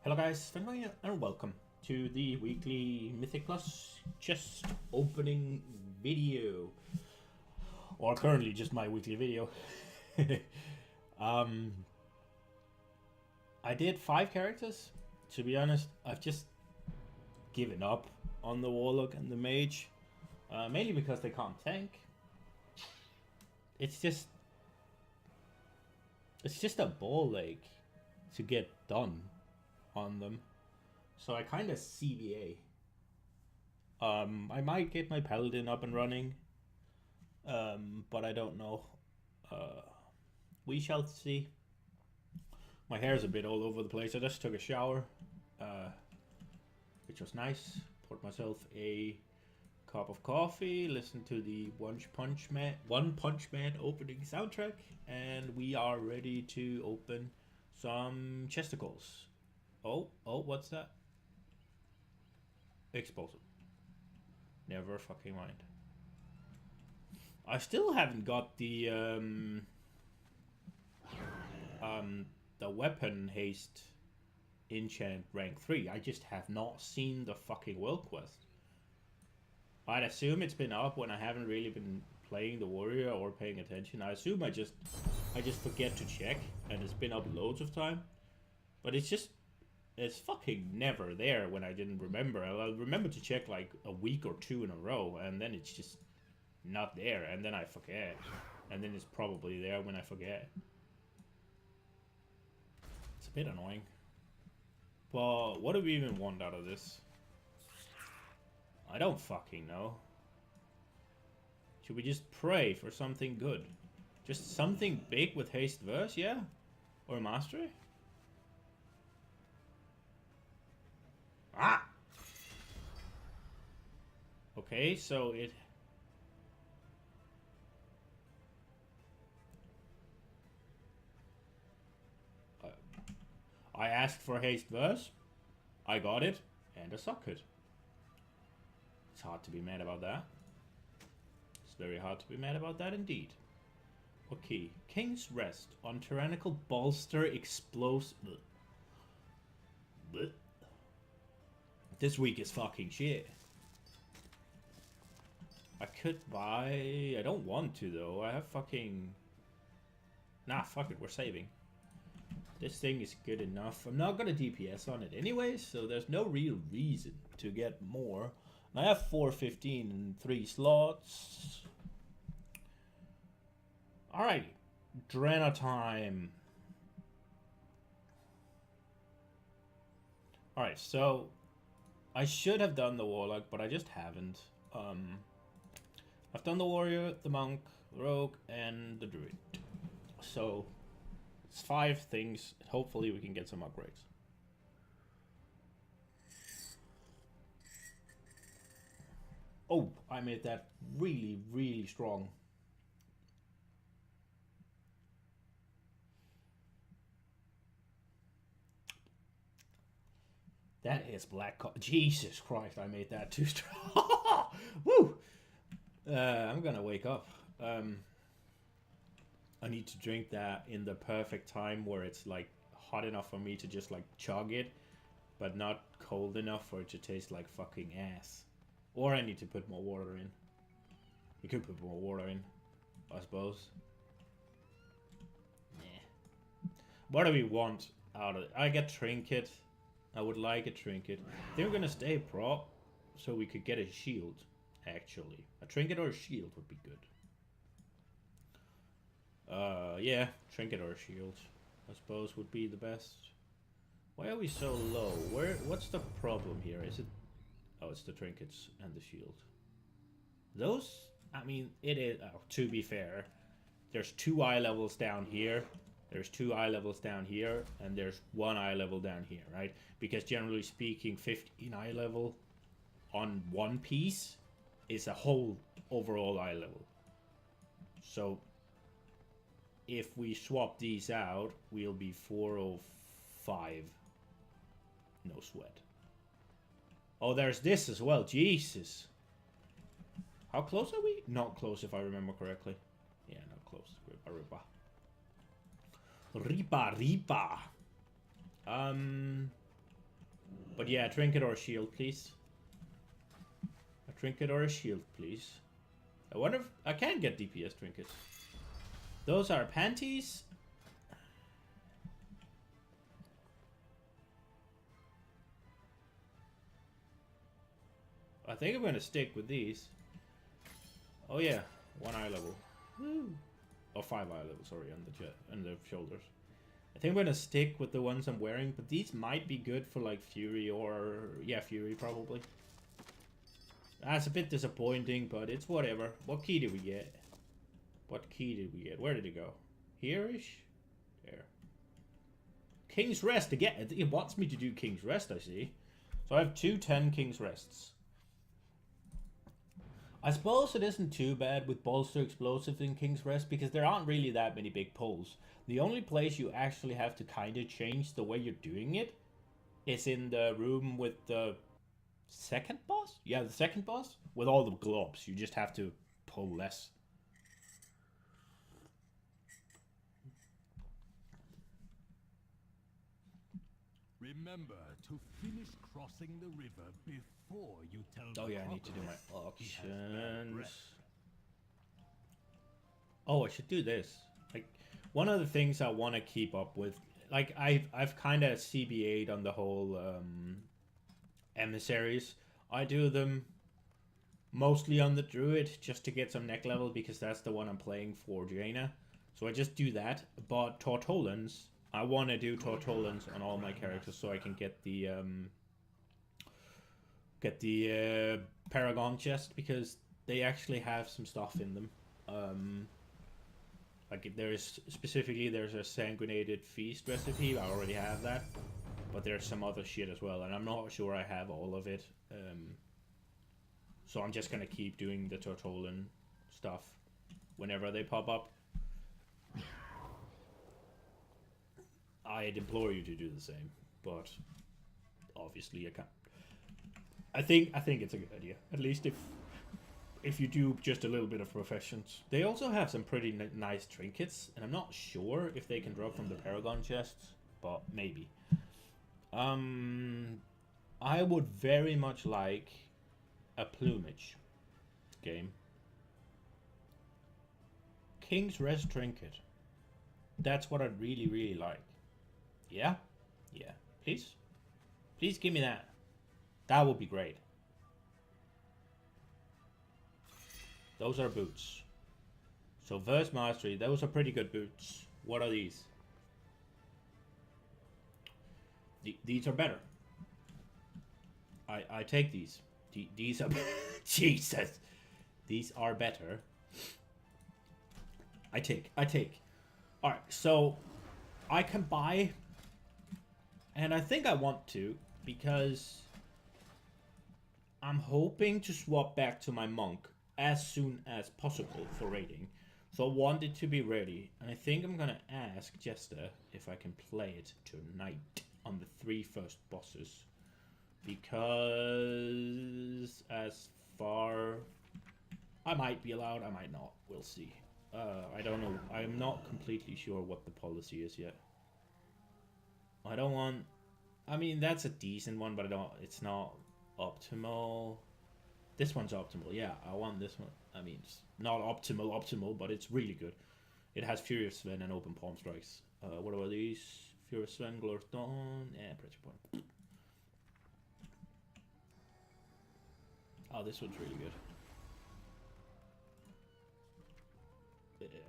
Hello guys, Fensmarken here, and welcome to the weekly Mythic Plus chest opening video. Or currently just my weekly video. I did 5 characters. To be honest, I've just given up on the Warlock and the Mage. Mainly because they can't tank. It's just a ball ache to get done on them, so I kind of CBA. I might get my Paladin up and running, but I don't know. We shall see. My hair's a bit all over the place. I just took a shower, which was nice. Poured myself a cup of coffee, listened to the One Punch Man opening soundtrack, and we are ready to open some chesticles. Oh, what's that? Explosive. Never fucking mind. I still haven't got the weapon haste enchant rank 3. I just have not seen the fucking world quest. I'd assume it's been up when I haven't really been playing the warrior or paying attention. I assume I just forget to check, and it's been up loads of time. But it's fucking never there when I didn't remember. I'll remember to check like a week or 2 in a row, and then it's just not there, and then I forget. And then it's probably there when I forget. It's a bit annoying. But what do we even want out of this? I don't fucking know. Should we just pray for something good? Just something big with haste verse, yeah? Or mastery? Ah! Okay, so it... I asked for haste verse. I got it. And a socket. It's hard to be mad about that. It's very hard to be mad about that indeed. Okay. King's Rest on Tyrannical Bolster Explosive. This week is fucking shit. I could buy... I don't want to though. I have fucking... Nah, fuck it. We're saving. This thing is good enough. I'm not gonna DPS on it anyway, so there's no real reason to get more. And I have 415 in 3 slots. Alrighty. Drena time. Alright, so... I should have done the Warlock, but I just haven't. I've done the Warrior, the Monk, the Rogue, and the Druid. So, it's 5 things. Hopefully we can get some upgrades. Oh, I made that really, really strong. That is black coffee. Jesus Christ, I made that too strong. Woo! I'm gonna wake up. I need to drink that in the perfect time where it's like hot enough for me to just like chug it, but not cold enough for it to taste like fucking ass. Or I need to put more water in. You could put more water in, I suppose. Yeah. What do we want out of it? I get trinket. I would like a trinket. I think we're gonna stay prop so we could get a shield, actually. A trinket or a shield would be good. Yeah, trinket or a shield, I suppose, would be the best. Why are we so low? What's the problem here? Is it... Oh, it's the trinkets and the shield. Those, I mean, it is... Oh, to be fair, there's 2 eye levels down here. There's 2 eye levels down here, and there's 1 eye level down here, right? Because generally speaking, 15 eye level on one piece is a whole overall eye level. So, if we swap these out, we'll be 405. No sweat. Oh, there's this as well. Jesus. How close are we? Not close, if I remember correctly. Yeah, not close. Ripa. Ripa. But yeah, a trinket or a shield, please. A trinket or a shield, please. I wonder if I can get DPS trinkets. Those are panties. I think I'm gonna stick with these. Oh yeah, 1 eye level. Woo. Or 5 eye level, sorry, on the shoulders. I think I'm gonna stick with the ones I'm wearing, but these might be good for like Fury or... yeah, Fury probably. That's a bit disappointing, but it's whatever. What key did we get? What key did we get? Where did it go? Here-ish? There. King's Rest again. It wants me to do King's Rest, I see. So I have 210 King's Rests. I suppose it isn't too bad with Bolster Explosives in King's Rest because there aren't really that many big pulls. The only place you actually have to kind of change the way you're doing it is in the room with the second boss? Yeah, the second boss? With all the globs. You just have to pull less. Remember to finish crossing the river before you tell Oh yeah, I need to do my auctions. Oh, I should do this. Like, one of the things I want to keep up with, like I've kind of CBA'd on the whole emissaries. I do them mostly on the druid just to get some neck level because that's the one I'm playing for Jaina. So I just do that. But Tortolans, I want to do Tortolans on all my characters so I can get the Paragon chest because they actually have some stuff in them. Like there's a sanguinated feast recipe. I already have that, but there's some other shit as well, and I'm not sure I have all of it. So I'm just gonna keep doing the Tortolan stuff whenever they pop up. I'd implore you to do the same, but obviously I can't. I think it's a good idea, at least if you do just a little bit of professions. They also have some pretty nice trinkets, and I'm not sure if they can drop from the Paragon chests, but maybe. I would very much like a plumage game. King's Rest trinket. That's what I'd really, really like. Yeah? Yeah. Please? Please give me that. That would be great. Those are boots. So Verse Mastery, those are pretty good boots. What are these? These are better. I take these. These are... Jesus! These are better. I take. Alright, so I can buy... And I think I want to, because I'm hoping to swap back to my monk as soon as possible for raiding. So I want it to be ready. And I think I'm gonna ask Jester if I can play it tonight on the 3 first bosses. Because as far... I might be allowed, I might not. We'll see. I don't know. I'm not completely sure what the policy is yet. I don't want... I mean, that's a decent one, but it's not optimal. This one's optimal. Yeah, I want this one. I mean, it's not optimal, but it's really good. It has Fury of Sven and Open Palm Strikes. What are these? Fury of Sven, Glory of Dawn. Yeah, pressure point. Oh, this one's really good.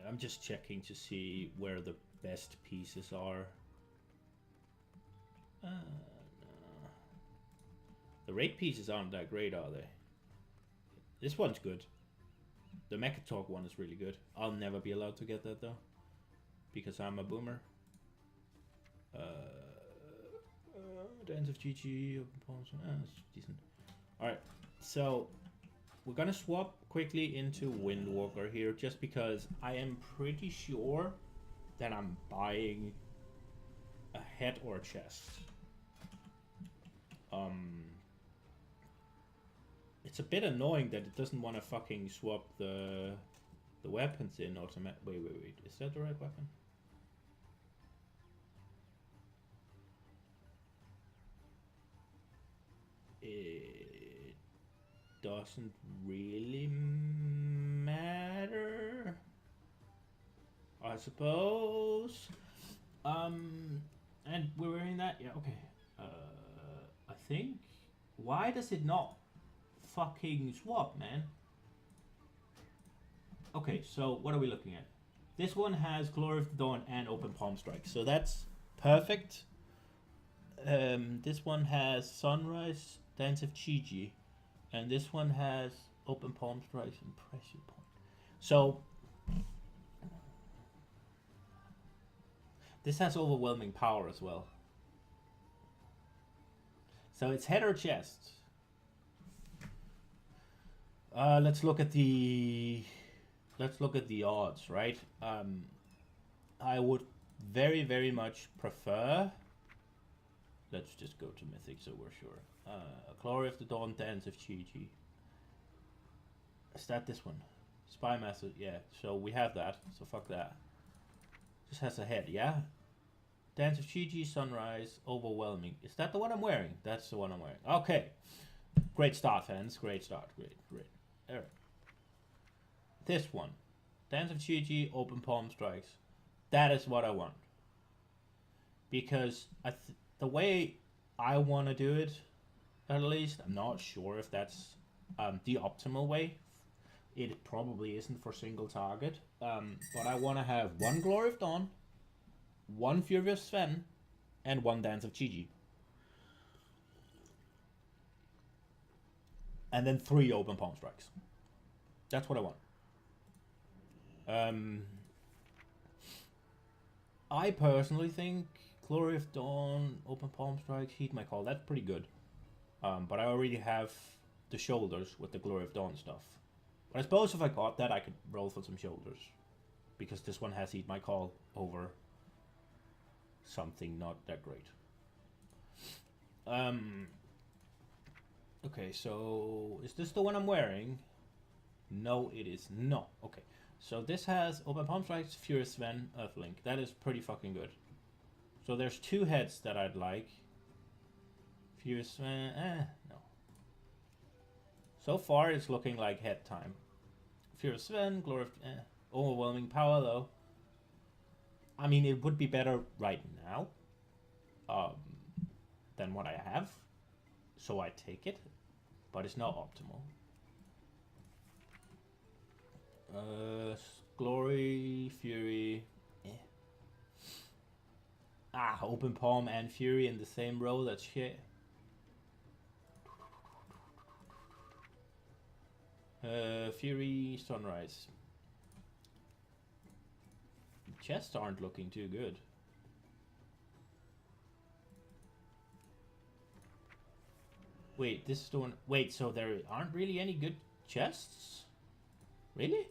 I'm just checking to see where the best pieces are. No. The raid pieces aren't that great, are they? This one's good. The Mecha Talk one is really good. I'll never be allowed to get that though, because I'm a boomer. Dance of GG, Open Palms. That's decent. Alright, so we're gonna swap quickly into Windwalker here, just because I am pretty sure that I'm buying a head or a chest. It's a bit annoying that it doesn't want to fucking swap the weapons in automatic. Wait. Is that the right weapon? it doesn't really matter, I suppose. And we're wearing that. Yeah. Okay. I think. Why does it not fucking swap, man? Okay, so what are we looking at? This one has Glory of the Dawn and Open Palm Strike, so that's perfect. This one has Sunrise, Dance of Chi-Ji, and this one has Open Palm Strikes and Pressure Point. So this has overwhelming power as well. So it's head or chest. Let's look at the odds, right? I would very much prefer. Let's just go to Mythic so we're sure. Glory of the Dawn, Dance of Chi-Ji. Is that this one? Spy Master, yeah. So we have that. So fuck that. Just has a head, yeah. Dance of Chi-Ji, Sunrise, Overwhelming. Is that the one I'm wearing? That's the one I'm wearing. Okay. Great start, fans. Great start. Great. Alright. This one. Dance of Chi-Ji, Open Palm Strikes. That is what I want. Because the way I want to do it, at least, I'm not sure if that's the optimal way. It probably isn't for single target. But I want to have one Glory of Dawn, one Fury of Sven, and one Dance of Chi-Ji. And then 3 Open Palm Strikes. That's what I want. I personally think Glory of Dawn, Open Palm Strikes, Heed My Call, that's pretty good. But I already have the shoulders with the Glory of Dawn stuff. But I suppose if I got that, I could roll for some shoulders. Because this one has Heed My Call over something not that great. Okay, so is this the one I'm wearing? No, it is not. Okay, so this has Open Palm Strikes, Furious Sven, Earthlink. That is pretty fucking good. So there's 2 heads that I'd like. Furious Sven, no. So far it's looking like head time. Furious Sven, Glory of, Overwhelming Power though. I mean, it would be better right now than what I have. So I take it, but it's not optimal. Glory, Fury. Open Palm and Fury in the same row. That's shit. Fury, Sunrise. Chests aren't looking too good. Wait, this is the one. Wait, so there aren't really any good chests? Really?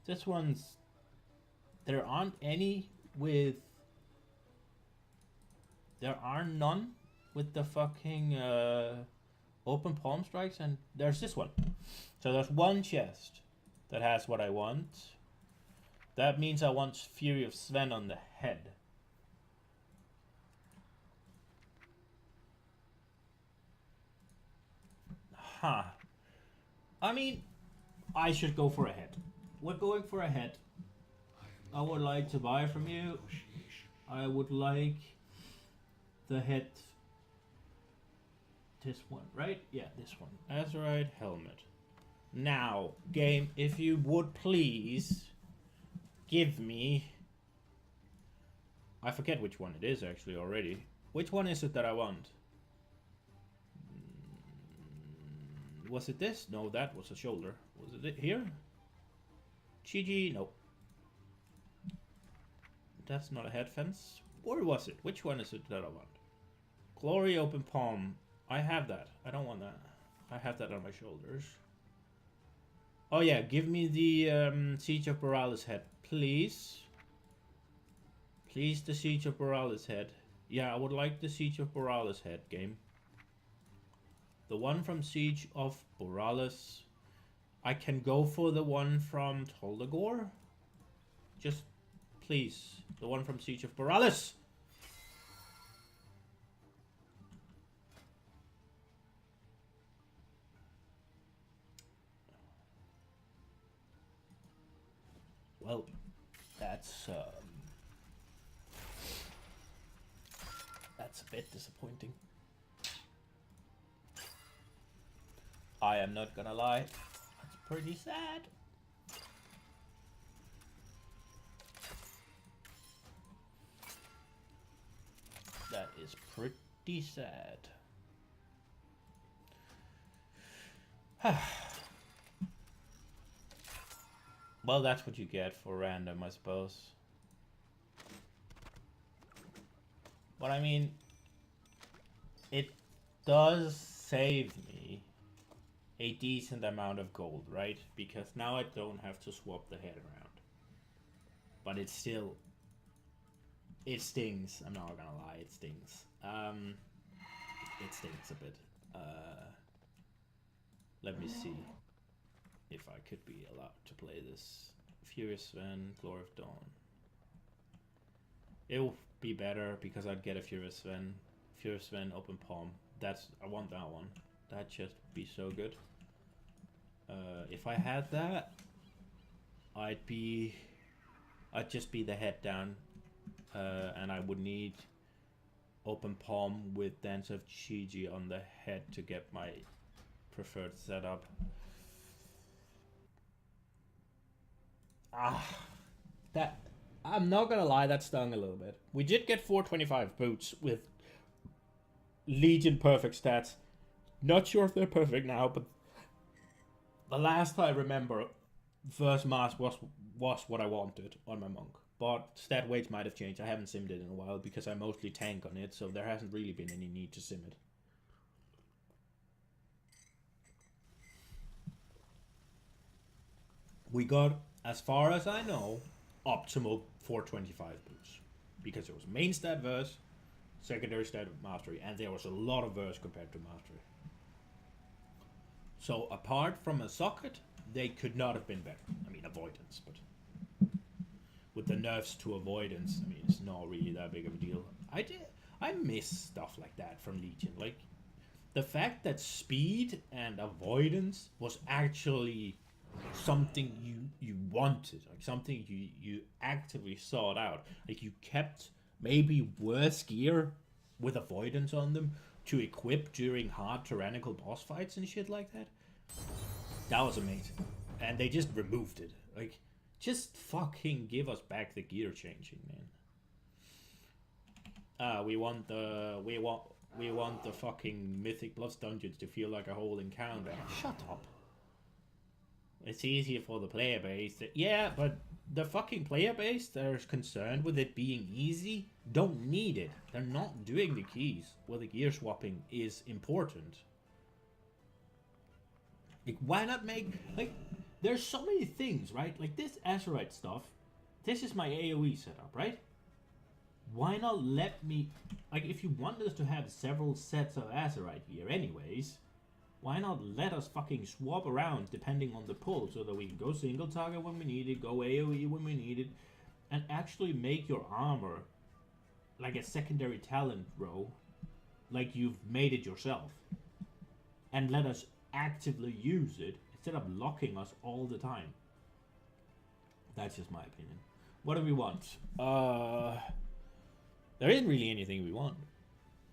This one's. There aren't any with. There are none with the fucking Open Palm Strikes, and there's this one. So there's one chest that has what I want. That means I want Fury of Sven on the head. Huh. I mean, I should go for a head. We're going for a head. I would like to buy from you. I would like the head. This one, right? Yeah, this one. Azerite helmet. Now, game, if you would please give me. I forget which one it is actually already. Which one is it that I want? Was it this? No, that was a shoulder. Was it here? Chi-Ji? No. That's not a head fence. Or was it? Which one is it that I want? Glory Open Palm. I have that. I don't want that. I have that on my shoulders. Oh yeah, give me the Siege of Borealis head, please. Please, the Siege of Borealis head. Yeah, I would like the Siege of Borealis head, game. The one from Siege of Borealis. I can go for the one from Toldagor. Just, please. The one from Siege of Borealis. Well, that's a bit disappointing. I am not gonna lie, that's pretty sad. That is pretty sad. Well, that's what you get for random, I suppose. But I mean, it does save me a decent amount of gold, right? Because now I don't have to swap the head around. But it still... It stings. I'm not gonna lie, it stings. It stings a bit. Let me see if I could be allowed to play this. Furious Sven, Glory of Dawn. It'll be better because I'd get a Furious Sven, Open Palm. I want that one. That'd just be so good. If I had that, I'd just be the head down, and I would need Open Palm with Dance of Chiji on the head to get my preferred setup. I'm not gonna lie, that stung a little bit. We did get 425 boots with Legion perfect stats. Not sure if they're perfect now, but the last I remember, first mass was what I wanted on my monk. But stat weights might have changed. I haven't simmed it in a while because I mostly tank on it, so there hasn't really been any need to sim it. We got, as far as I know, optimal 425 boots. Because it was main stat verse, secondary stat mastery, and there was a lot of verse compared to mastery. So apart from a socket, they could not have been better. I mean, avoidance, but with the nerfs to avoidance, I mean, it's not really that big of a deal. I miss stuff like that from Legion. Like, the fact that speed and avoidance was actually something you wanted, like something you actively sought out. Like, you kept maybe worse gear with avoidance on them to equip during hard tyrannical boss fights and shit like that. That was amazing. And they just removed it. Like, just fucking give us back the gear changing, man. We want the fucking Mythic Plus dungeons to feel like a whole encounter. Shut up. It's easier for the player base. Yeah, but the fucking player base that is concerned with it being easy don't need it. They're not doing the keys where the gear swapping is important. Like, why not make, like, there's so many things, right? Like this Azerite stuff, this is my AoE setup, right? Why not let me, like, if you want us to have several sets of Azerite gear anyways, why not let us fucking swap around depending on the pull so that we can go single target when we need it, go AoE when we need it, and actually make your armor like a secondary talent row, like you've made it yourself, and let us actively use it instead of locking us all the time. That's just my opinion. What do we want? There isn't really anything we want.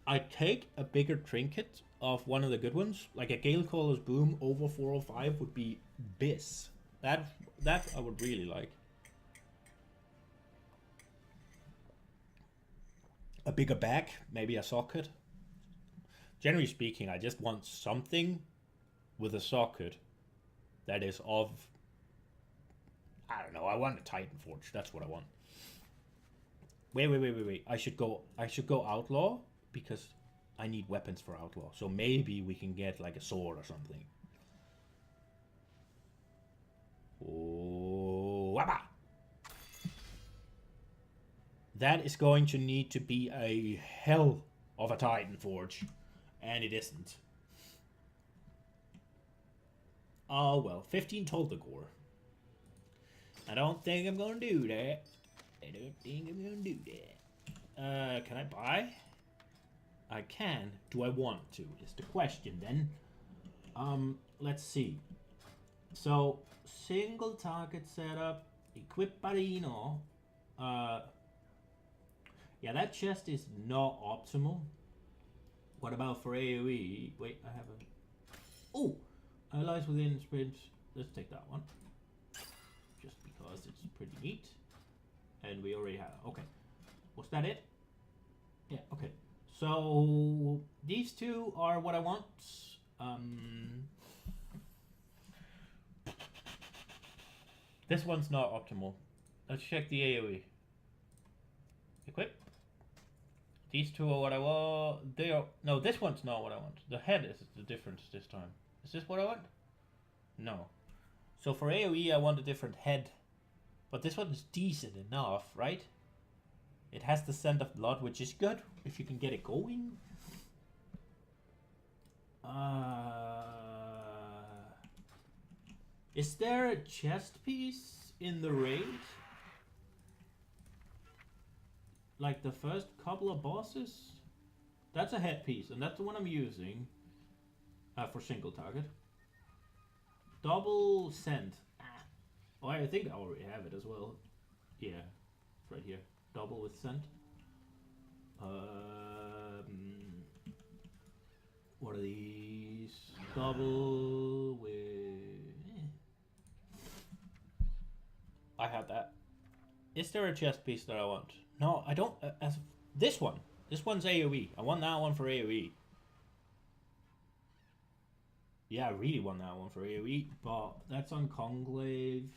I'd take a bigger trinket of one of the good ones, like a Galecaller's Boom over 405 would be bis. That I would really like. A bigger back, maybe a socket. Generally speaking, I just want something with a socket that is of, I don't know, I want a Titanforge. That's what I want. Wait. I should go outlaw because I need weapons for outlaw. So maybe we can get like a sword or something. Oh, wabba! That is going to need to be a hell of a Titanforge, and it isn't. Oh well, 15 told the gore. I don't think I'm gonna do that. Can I buy? I can. Do I want to? Is the question then. Let's see. So, single target setup Equiparino. Yeah, that chest is not optimal. What about for AoE? Wait, I have a... Oh! Allies within sprint. Let's take that one. Just because it's pretty neat. And we already have... Okay. Was that it? Yeah, okay. So, these two are what I want. This one's not optimal. Let's check the AoE. Equip. These two are what I want. They are... No, this one's not what I want. The head is the difference this time. Is this what I want? No. So for AoE, I want a different head. But this one is decent enough, right? It has the scent of blood, which is good if you can get it going. Is there a chest piece in the raid? Like the first couple of bosses? That's a headpiece, and that's the one I'm using for single target. Double scent. Oh, I think I already have it as well. Yeah, it's right here. Double with scent. What are these? Double with... I have that. Is there a chest piece that I want? No, I don't. This one. This one's AoE. I want that one for AoE. Yeah, I really want that one for AoE, but that's on Conclave.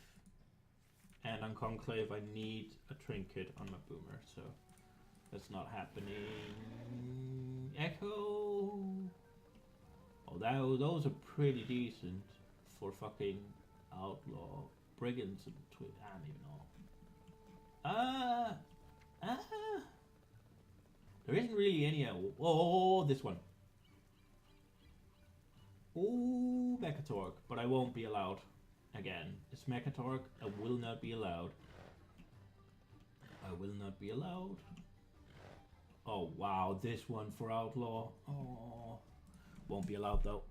And on Conclave, I need a trinket on my boomer, so that's not happening. Echo. Oh, those are pretty decent for fucking outlaw brigands and I don't even know. There isn't really any. Oh, this one. Oh, Mechatorque, but I won't be allowed. Again, it's Mechatorque. I will not be allowed. I will not be allowed. Oh wow, this one for outlaw. Oh, won't be allowed though.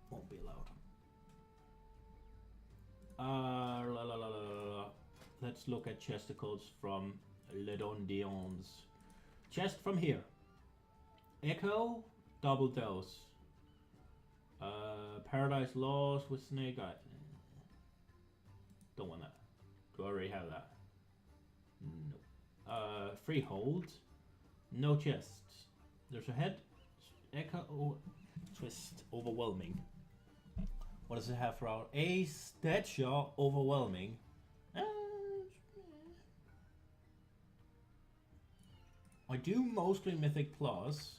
Won't be allowed. Let's look at chesticles from Le Dondions. Chest from here. Echo, double dose. Paradise Lost with Snake Eyes. Don't want that. Do I already have that? No. Freehold. No chests. There's a head. Echo. Twist. Overwhelming. What does it have for our Ace? Deadshot. Overwhelming. I do mostly Mythic Plus.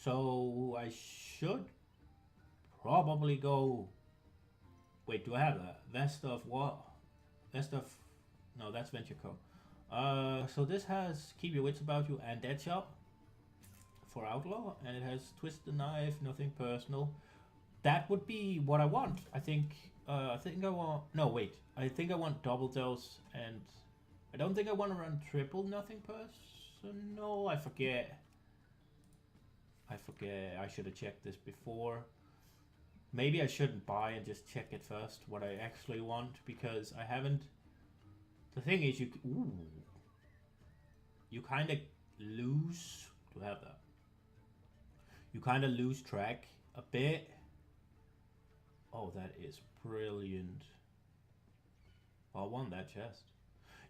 So I should probably go... Wait, do I have that? Vest of what? Vest of... No, that's Venture Co. So this has Keep Your Wits About You and Deadshot for Outlaw. And it has Twist the Knife, Nothing Personal. That would be what I want. I think I want... No, wait. I think I want double dose and... I don't think I want to run triple Nothing Personal. I forget. I should have checked this before. Maybe I shouldn't buy and just check it first, what I actually want, because I haven't... The thing is, you kind of lose... Do I have that? You kind of lose track a bit. Oh, that is brilliant. Well, I want that chest.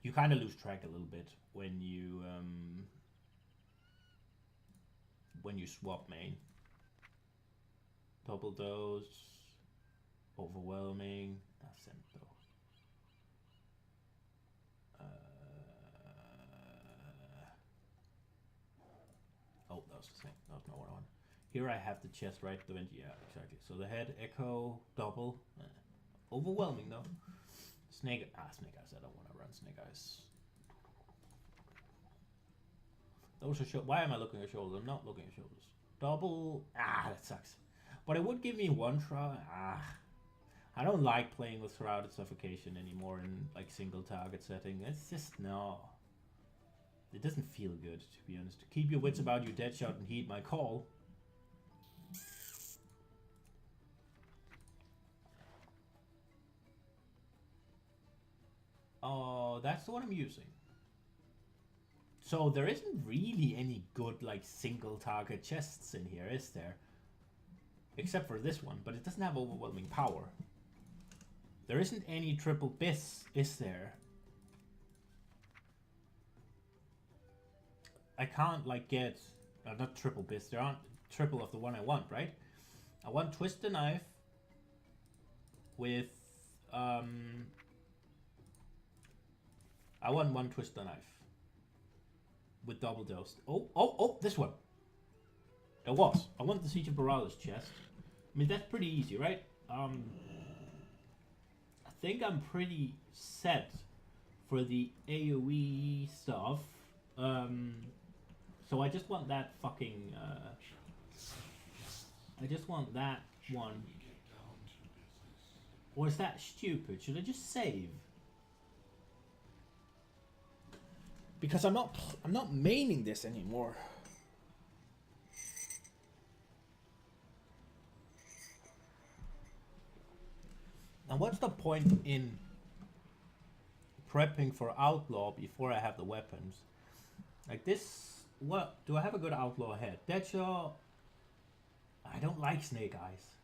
You kind of lose track a little bit when you swap main. Double dose, overwhelming. Sent though. Oh, that was the same. That was not what I wanted. Here I have the chest, right? The vent. Yeah, exactly. So the head, echo, double, overwhelming though. Snake Eyes. I don't want to run Snake Eyes. Those are why am I looking at shoulders? I'm not looking at shoulders. Double. That sucks. But it would give me one shroud. I don't like playing with Shrouded Suffocation anymore in like single target setting. It's just no. It doesn't feel good, to be honest. Keep your wits about you, Deadshot, and heed my call. So that's the one I'm using. So there isn't really any good like single target chests in here, is there? Except for this one, but it doesn't have overwhelming power. There isn't any triple bis, is there? I can't like get not triple bis. There aren't triple of the one I want, right? I want twist the knife with I want one twist the knife with double dosed. Oh, this one. It was. I want the Siege of Borealis chest. I mean, that's pretty easy, right? I think I'm pretty set for the AoE stuff. So I just want that fucking... I just want that one. Or is that stupid? Should I just save? Because I'm not maining this anymore. And what's the point in prepping for Outlaw before I have the weapons? Like this, what? Do I have a good Outlaw head? Deadshot. I don't like Snake Eyes.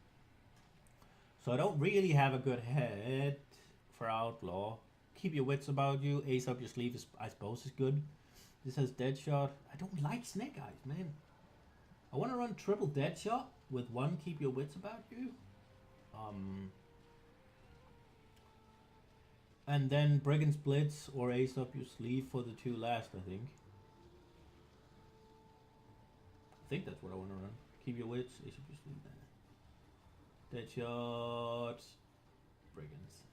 So I don't really have a good head for Outlaw. Keep your wits about you. Ace up your sleeve, is, I suppose, is good. This has Deadshot. I don't like Snake Eyes, man. I want to run triple Deadshot with one Keep Your Wits About You. And then Brigand's Blitz or Ace Up Your Sleeve for the two last, I think. I think that's what I want to run. Keep Your Wits, Ace Up Your Sleeve. Deadshot. Brigands.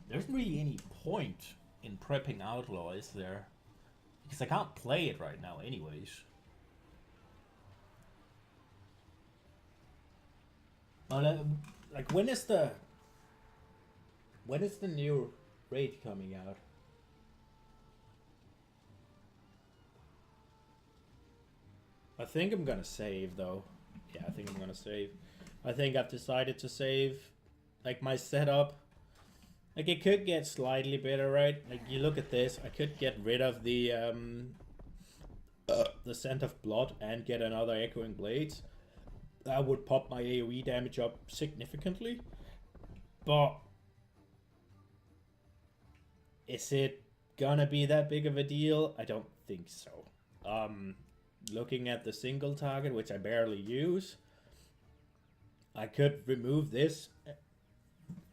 There isn't really any point in prepping Outlaw, is there? Because I can't play it right now anyways. But, like, when is the new raid coming out? I think I'm gonna save though. Yeah, I think I'm gonna save. I think I've decided to save. Like my setup. Like it could get slightly better, right? Like you look at this, I could get rid of the Scent of Blood and get another Echoing Blades. That would pop my AoE damage up significantly. But is it gonna be that big of a deal? I don't think so. Looking at the single target, which I barely use, I could remove this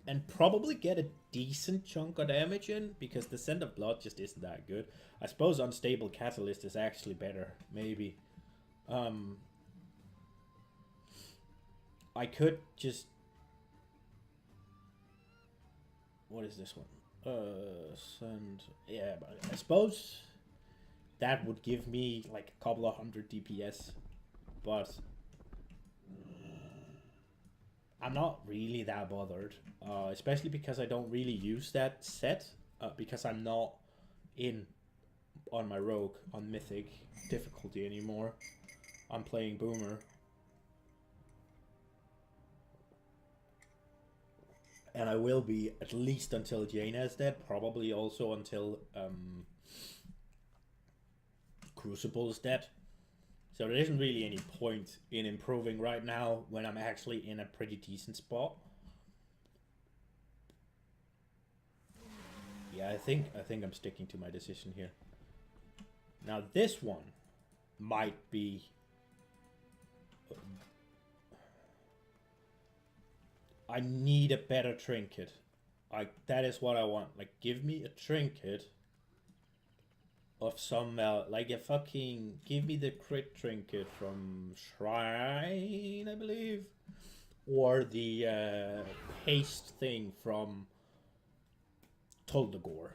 and probably get a decent chunk of damage in, because the Scent of Blood just isn't that good. I suppose Unstable Catalyst is actually better, maybe. I could just... What is this one? Yeah, but I suppose that would give me like a couple of hundred DPS, but I'm not really that bothered, especially because I don't really use that set, because I'm not on my Rogue on Mythic difficulty anymore. I'm playing Boomer. And I will be at least until Jaina is dead, probably also until Crucible is dead. So there isn't really any point in improving right now when I'm actually in a pretty decent spot. Yeah, I think I'm sticking to my decision here. Now this one might be... I need a better trinket. That is what I want. Like, give me a trinket of some, like a fucking... Give me the crit trinket from Shrine, I believe. Or the haste thing from Toldagor.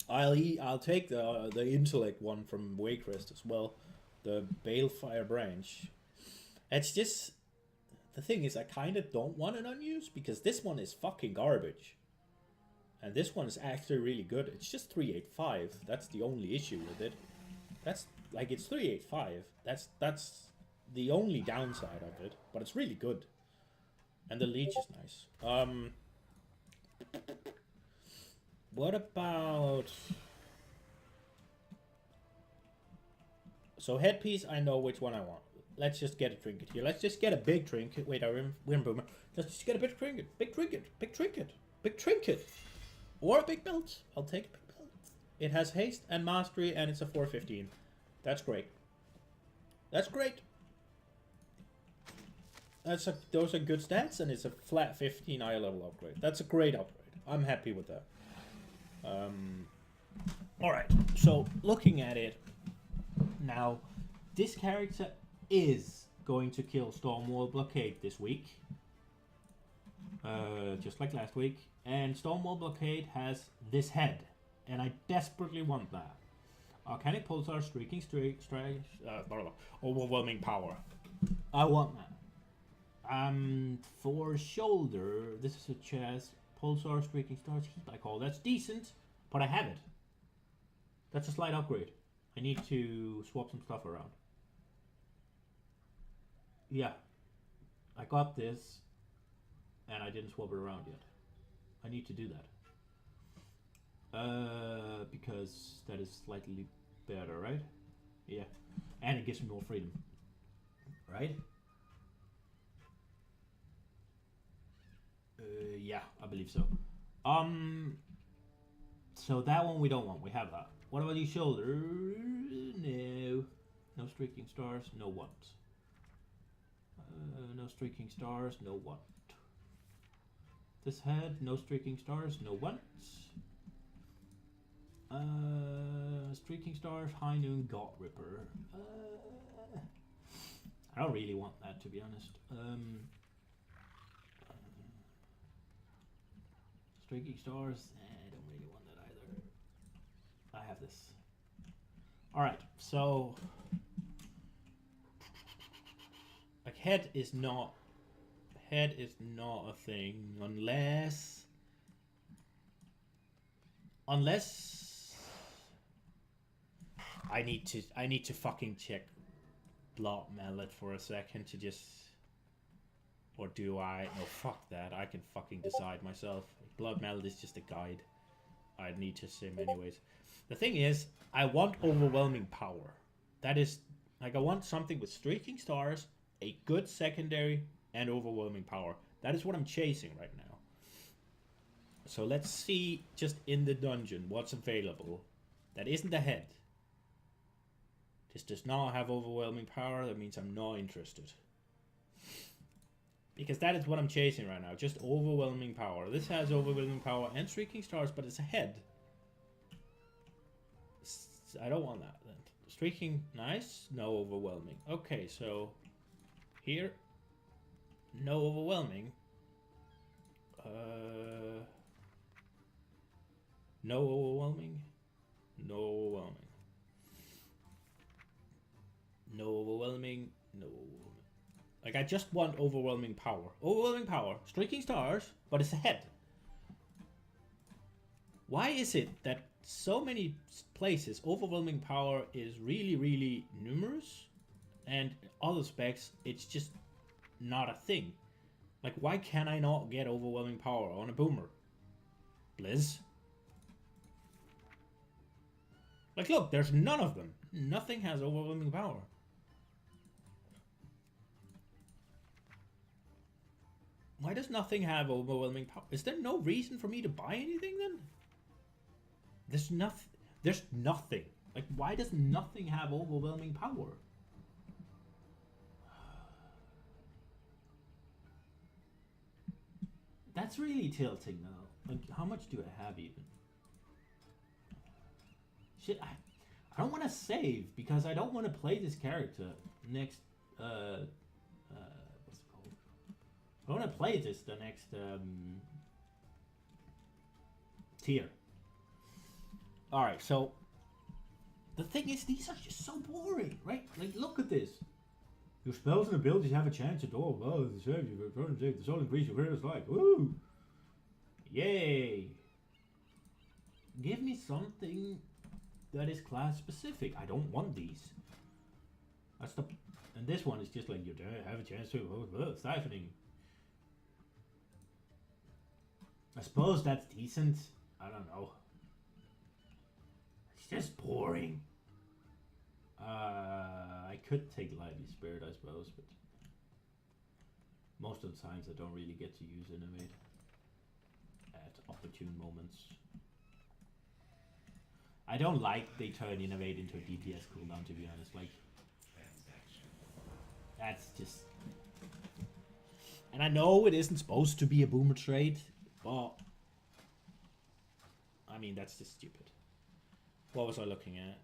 I'll take the intellect one from Waycrest as well. The Balefire branch. It's just... The thing is, I kind of don't want it unused, because this one is fucking garbage. And this one is actually really good. It's just 385. That's the only issue with it. That's, like, it's 385. That's the only downside of it. But it's really good. And the leech is nice. What about... So headpiece, I know which one I want. Let's just get a trinket here. Let's just get a big trinket. Wait, we're in boomer. Let's just get a big trinket. Big trinket. Big trinket. Big trinket. Or a big belt. I'll take a big belt. It has haste and mastery and it's a 415. That's great. That's great. Those are good stats and it's a flat 15 eye level upgrade. That's a great upgrade. I'm happy with that. Alright, so looking at it now, this character is going to kill Stormwall Blockade this week. Just like last week. And Stormwall Blockade has this head. And I desperately want that. Arcanic Pulsar, Streaking Strikes, Overwhelming Power. I want that. For shoulder, this is a chest. Pulsar, Streaking Stars, Heat I call. That's decent, but I have it. That's a slight upgrade. I need to swap some stuff around. Yeah. I got this, and I didn't swap it around yet. I need to do that. Because that is slightly better, right? Yeah. And it gives me more freedom. Right? Yeah, I believe so. So that one we don't want. We have that. What about these shoulder? No. No streaking stars. No want. No streaking stars. No want. This head. No streaking stars. No want. Streaking stars. High Noon. God Ripper. I don't really want that, to be honest. Streaking stars, I don't really want that either. I have this. Alright, so... Like, head is not a thing unless... I need to fucking check Blood Mallet for a second to just... Or do I? No, fuck that. I can fucking decide myself. Blood Mallet is just a guide. I'd need to sim anyways. The thing is, I want overwhelming power. That is, like, I want something with streaking stars, a good secondary, and overwhelming power. That is what I'm chasing right now. So let's see, just in the dungeon, what's available. That isn't a head. This does not have overwhelming power. That means I'm not interested. Because that is what I'm chasing right now. Just overwhelming power. This has overwhelming power and streaking stars, but it's a head. I don't want that then. Streaking, nice. No overwhelming. Okay, so here, no overwhelming. No overwhelming. No overwhelming. No overwhelming. No overwhelming. Like, I just want overwhelming power. Overwhelming power. Streaking stars, but it's a head. Why is it that so many places overwhelming power is really, really numerous, and other specs, it's just not a thing? Like, why can I not get overwhelming power on a boomer? Blizz? Like, look, there's none of them. Nothing has overwhelming power. Why does nothing have overwhelming power? Is there no reason for me to buy anything then? There's nothing. Like, why does nothing have overwhelming power? That's really tilting now. Like, how much do I have even? Shit, I don't want to save because I don't want to play this character next, what's it called? I want to play this the next, tier. Alright, so, the thing is, these are just so boring, right? Like, look at this. Your spells and abilities have a chance at all. Well, the save you return save. This all increase your career's life. Woo! Yay! Give me something that is class specific. I don't want these. That's the... And this one is just like, you have a chance to... siphoning. I suppose that's decent. I don't know. It's just boring. I could take Lively Spirit, I suppose, but most of the times I don't really get to use Innovate at opportune moments. I don't like they turn Innovate into a DPS cooldown, to be honest. Like, that's just... And I know it isn't supposed to be a boomer trait, but... I mean, that's just stupid. What was I looking at?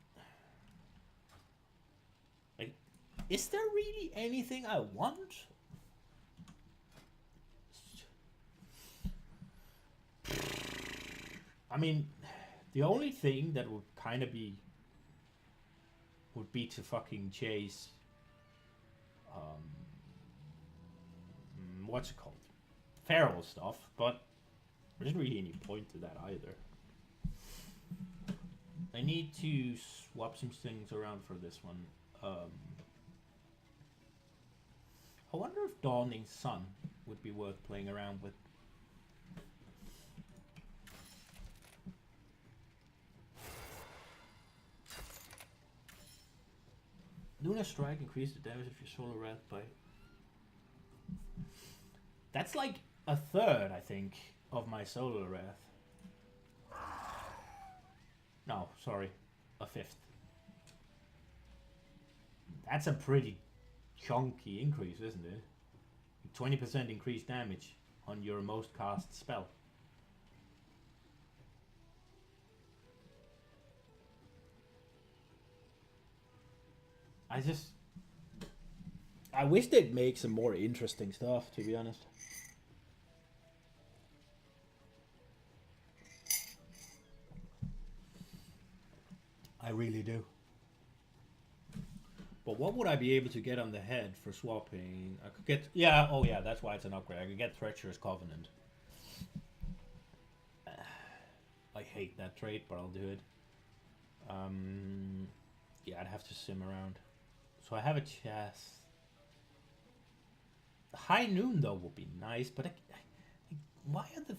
Like, is there really anything I want? I mean, the only thing that would kind of be... would be to fucking chase... what's it called? Feral stuff, but there isn't really any point to that either. I need to swap some things around for this one. I wonder if Dawning Sun would be worth playing around with. Lunar Strike increases the damage of your Solar Wrath by... That's like a third, I think, of my Solar Wrath. No, sorry, a fifth. That's a pretty chunky increase, isn't it? 20% increased damage on your most cast spell. I wish they'd make some more interesting stuff, to be honest. I really do. But what would I be able to get on the head for swapping? I could get... Yeah, oh yeah, that's why it's an upgrade. I could get Treacherous Covenant. I hate that trait, but I'll do it. Yeah, I'd have to sim around. So I have a chest. High Noon, though, would be nice, but why are the...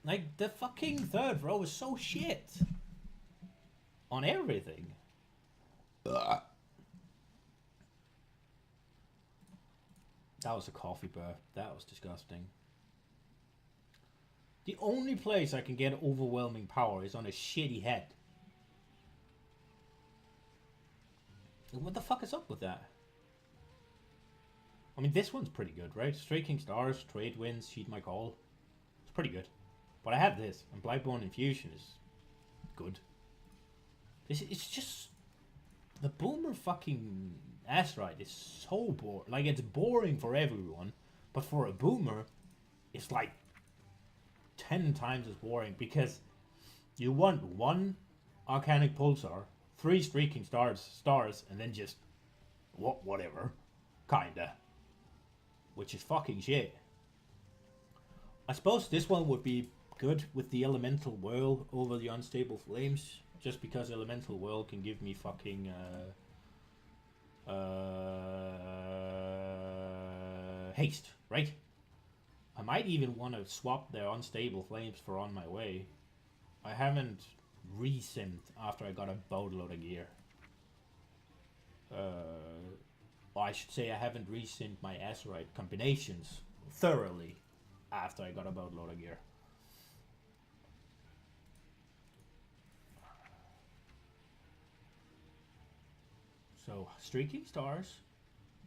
Like, the fucking third row is so shit. On everything. Ugh. That was a coffee burp. That was disgusting. The only place I can get overwhelming power is on a shitty head. What the fuck is up with that? I mean, this one's pretty good, right? Striking Stars, Trade Winds, Heed My Call. It's pretty good. But I have this, and Blightborn Infusion is good. It's just... The Boomer fucking Astrite is so boring. Like, it's boring for everyone, but for a Boomer, it's like 10 times as boring, because you want 1 Arcanic Pulsar, 3 Streaking Stars, and then just whatever, kinda, which is fucking shit. I suppose this one would be good with the Elemental Whirl over the Unstable Flames, just because Elemental Whirl can give me fucking haste, right? I might even want to swap their Unstable Flames for On My Way. I haven't re-simmed after I got a boatload of gear. Or I should say I haven't re-simmed my Azurite combinations thoroughly after I got a boatload of gear. So, Streaking Stars.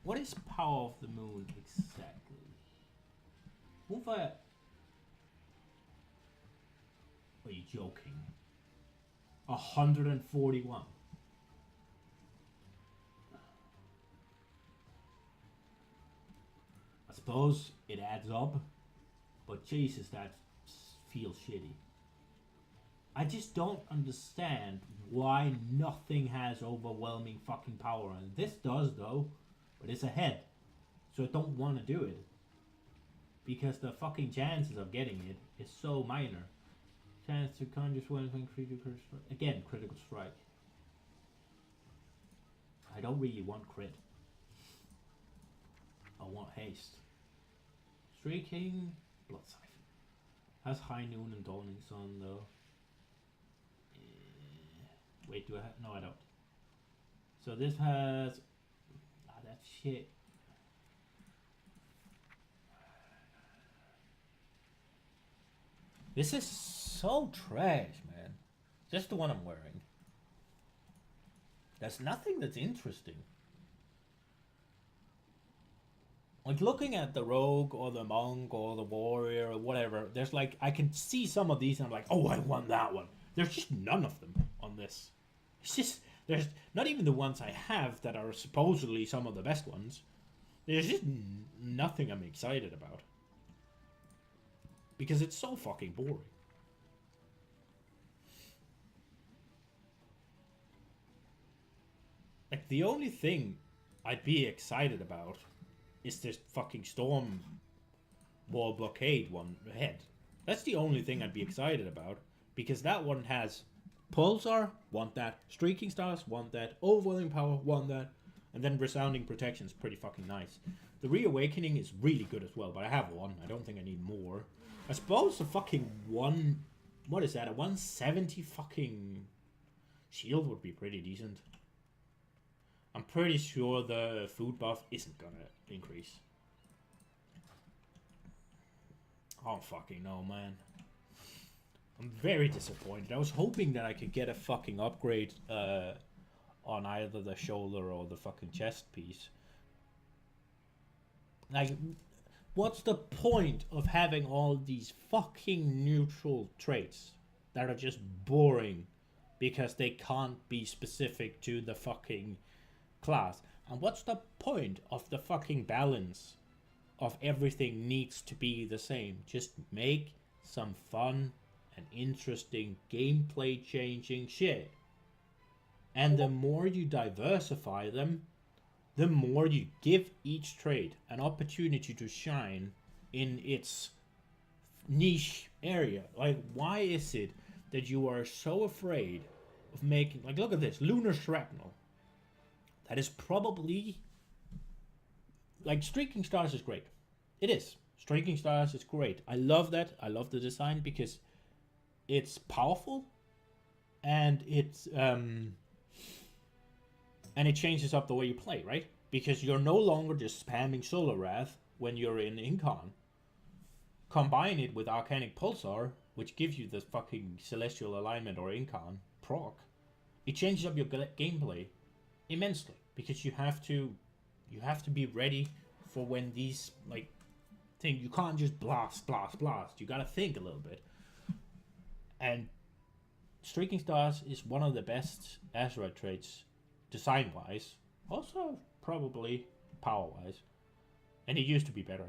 What is Power of the Moon exactly? Are you joking? 141. I suppose it adds up, but Jesus, that feels shitty. I just don't understand why nothing has overwhelming fucking power. And this does, though, but it's a head, so I don't want to do it. Because the fucking chances of getting it is so minor. Chance to conjure one critical strike. Again, critical strike. I don't really want crit. I want haste. Streaking, Blood Siphon. Has High Noon and Dawning Sun though. Wait, do I have? No, I don't. So this has. Ah, that shit. This is so trash, man. Just the one I'm wearing. There's nothing that's interesting. Like looking at the rogue or the monk or the warrior or whatever, there's like, I can see some of these and I'm like, oh, I want that one. There's just none of them on this. It's just, there's not even the ones I have that are supposedly some of the best ones. There's just nothing I'm excited about. Because it's so fucking boring. Like, the only thing I'd be excited about is this fucking Storm Wall Blockade one ahead. That's the only thing I'd be excited about. Because that one has Pulsar, want that. Streaking Stars, want that. Overwhelming Power, want that. And then Resounding Protection is pretty fucking nice. The Reawakening is really good as well, but I have one. I don't think I need more. I suppose the fucking one... What is that? A 170 fucking shield would be pretty decent. I'm pretty sure the food buff isn't gonna increase. I don't fucking know, man. I'm very disappointed. I was hoping that I could get a fucking upgrade on either the shoulder or the fucking chest piece. Like, what's the point of having all these fucking neutral traits that are just boring because they can't be specific to the fucking class? And what's the point of the fucking balance of everything needs to be the same? Just make some fun and interesting gameplay changing shit. And the more you diversify them, the more you give each trait an opportunity to shine in its niche area. Like, why is it that you are so afraid of making... Like, look at this. Lunar Shrapnel. That is probably... Like, Streaking Stars is great. It is. Streaking Stars is great. I love that. I love the design because it's powerful. And it's... And it changes up the way you play, right? Because you're no longer just spamming Solar Wrath when you're in Incon. Combine it with Arcanic Pulsar, which gives you the fucking Celestial Alignment or Incon proc. It changes up your gameplay immensely. Because you have to be ready for when these, like, things... You can't just blast. You gotta think a little bit. And Streaking Stars is one of the best Azeroth traits design-wise, also probably power-wise, and it used to be better.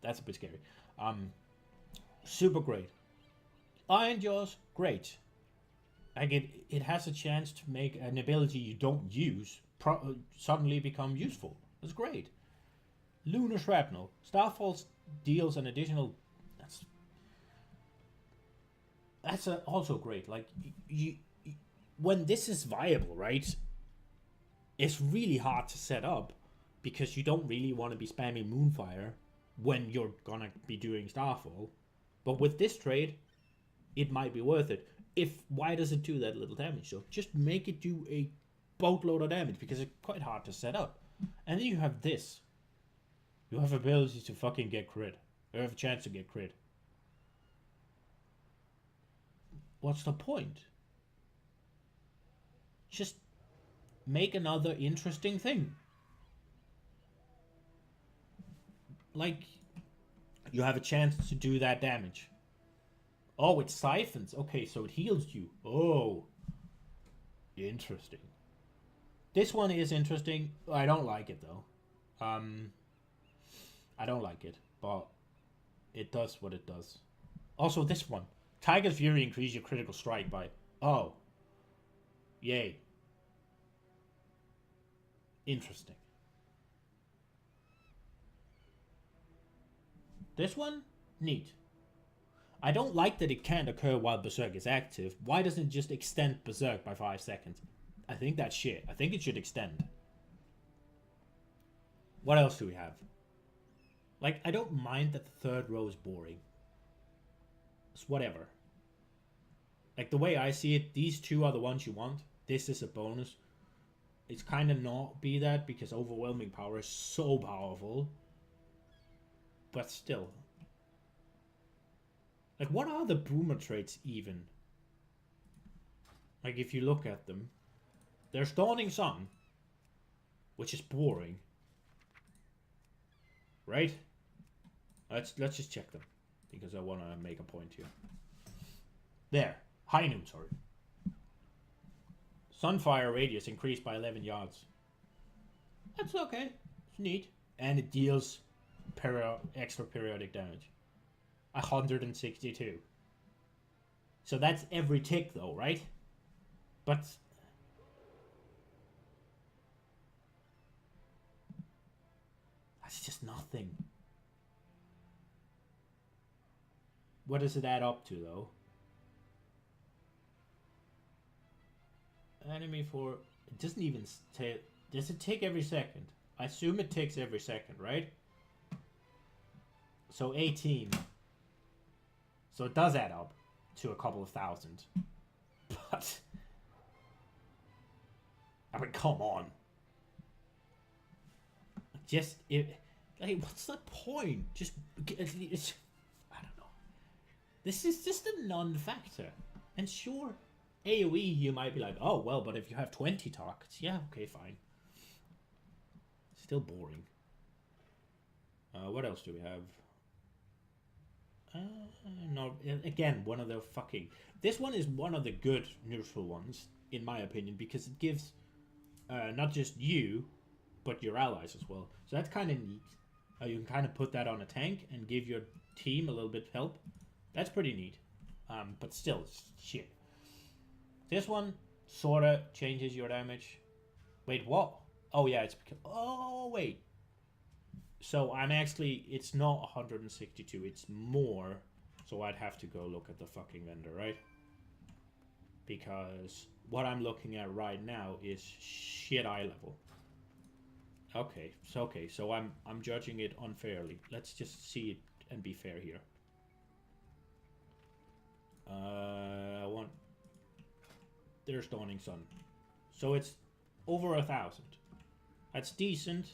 That's a bit scary. Super great. Iron Jaws, great. Like it has a chance to make an ability you don't use suddenly become useful. That's great. Lunar Shrapnel. Starfall deals an additional... That's also great. Like you, when this is viable, right? It's really hard to set up because you don't really want to be spamming Moonfire when you're gonna be doing Starfall. But with this trade, it might be worth it. Why does it do that little damage? So just make it do a boatload of damage because it's quite hard to set up. And then you have this. You have ability to fucking get crit. You have a chance to get crit. What's the point? Just make another interesting thing. Like, you have a chance to do that damage. Oh, it siphons. Okay, so it heals you. Oh, interesting. This one is interesting. I don't like it, though. I don't like it, but it does what it does. Also, this one. Tiger's Fury increases your critical strike by... Oh. Yay. Interesting. This one, neat. I don't like that it can't occur while Berserk is active. Why doesn't it just extend Berserk by 5 seconds? I think that's shit. I think it should extend. What else do we have? Like, I don't mind that the third row is boring. It's whatever. Like, the way I see it, these two are the ones you want. This is a bonus. It's kind of not be that, because overwhelming power is so powerful. But still. Like, what are the boomer traits even? Like, if you look at them. There's Dawning Sun, which is boring. Right? Let's just check them, because I want to make a point here. There. High Noon, sorry. Sunfire radius increased by 11 yards. That's okay. It's neat. And it deals extra periodic damage. 162. So that's every tick though, right? But that's just nothing. What does it add up to though? Enemy for... It doesn't even take... Does it tick every second? I assume it ticks every second, right? So 18. So it does add up to a couple of thousand. But... I mean, come on. Just... like, what's the point? Just... It's, I don't know. This is just a non-factor. And sure... AoE, you might be like, oh, well, but if you have 20 targets, yeah, okay, fine. Still boring. What else do we have? No, again, one of the fucking... This one is one of the good neutral ones, in my opinion, because it gives not just you, but your allies as well. So that's kind of neat. You can kind of put that on a tank and give your team a little bit of help. That's pretty neat. But still, it's shit. This one sorta changes your damage. Wait, what? Oh yeah, it's because... Oh, wait. So I'm actually... It's not 162, it's more. So I'd have to go look at the fucking vendor, right? Because what I'm looking at right now is shit eye level. Okay, so I'm judging it unfairly. Let's just see it and be fair here. I want... There's Dawning Sun. So it's over 1,000. That's decent.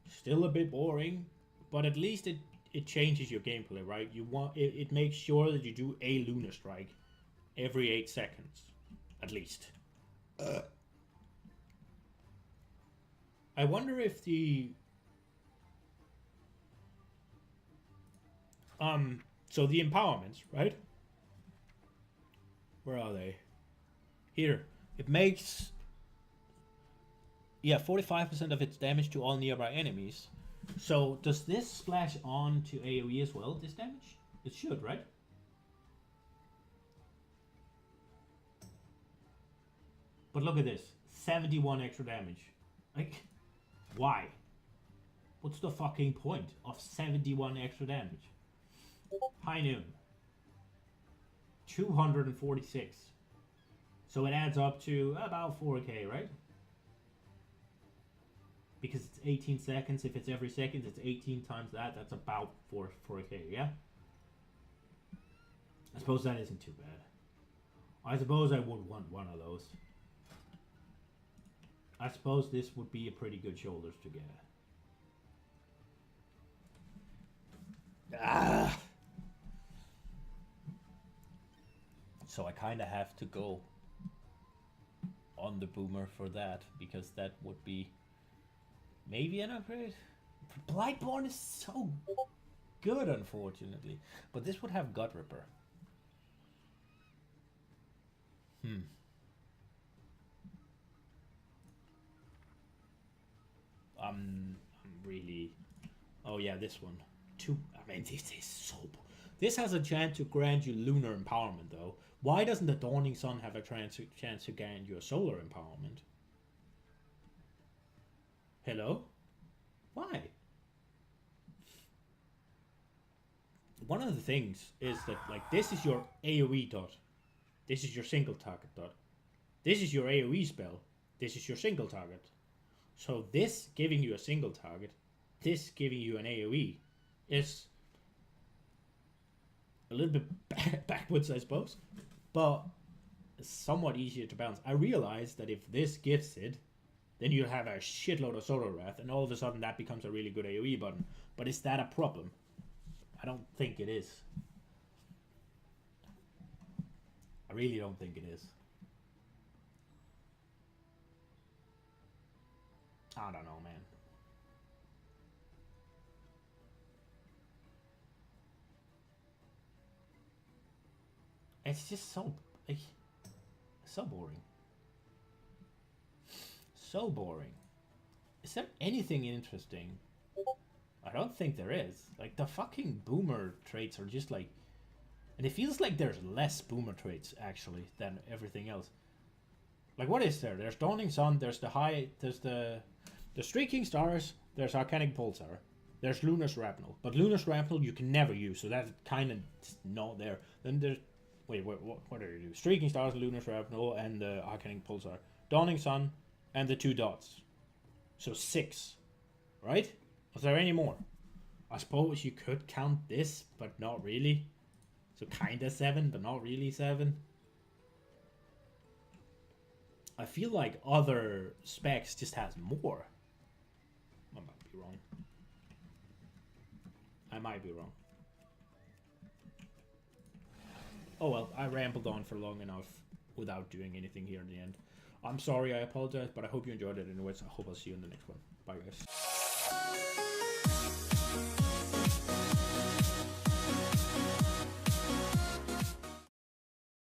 Still a bit boring. But at least it changes your gameplay, right? You want it makes sure that you do a Lunar Strike every 8 seconds. At least. I wonder if the... So the empowerments, right? Where are they? Here, it makes, yeah, 45% of its damage to all nearby enemies. So does this splash on to AoE as well, this damage? It should, right? But look at this, 71 extra damage. Like, why? What's the fucking point of 71 extra damage? High Noon. 246. So it adds up to about 4k, right? Because it's 18 seconds. If it's every second, it's 18 times that. That's about 4k, yeah? I suppose that isn't too bad. I suppose I would want one of those. I suppose this would be a pretty good shoulders to get. Ah! So I kind of have to go on the boomer for that, because that would be maybe an upgrade. Blightborn is so good, unfortunately. But this would have Gut Ripper. I'm really... Oh yeah, this one. I mean, this is so... This has a chance to grant you lunar empowerment, though. Why doesn't the Dawning Sun have a chance to grant you a solar empowerment? Hello? Why? One of the things is that, like, this is your AoE dot. This is your single target dot. This is your AoE spell. This is your single target. So this giving you a single target, this giving you an AoE, is a little bit backwards, I suppose, but somewhat easier to balance. I realized that if this gets it, then you have a shitload of Solar Wrath, and all of a sudden that becomes a really good AoE button. But is that a problem? I don't think it is. I really don't think it is. I don't know, man. It's just so, like, so boring. So boring. Is there anything interesting? I don't think there is. Like, the fucking boomer traits are just like... And it feels like there's less boomer traits, actually, than everything else. Like, what is there? There's Dawning Sun, there's the Streaking Stars, there's Arcanic Pulsar, there's Lunar Shrapnel. But Lunar Shrapnel you can never use, so that's kind of not there. Then there's... Wait, what do you do? Streaking Stars, Lunar Shrapnel, and the Arcanic Pulsar. Dawning Sun, and the 2 dots. So 6. Right? Was there any more? I suppose you could count this, but not really. So kinda 7, but not really 7. I feel like other specs just has more. I might be wrong. I might be wrong. Oh well, I rambled on for long enough without doing anything here in the end. I'm sorry, I apologize, but I hope you enjoyed it anyways. I hope I'll see you in the next one. Bye guys.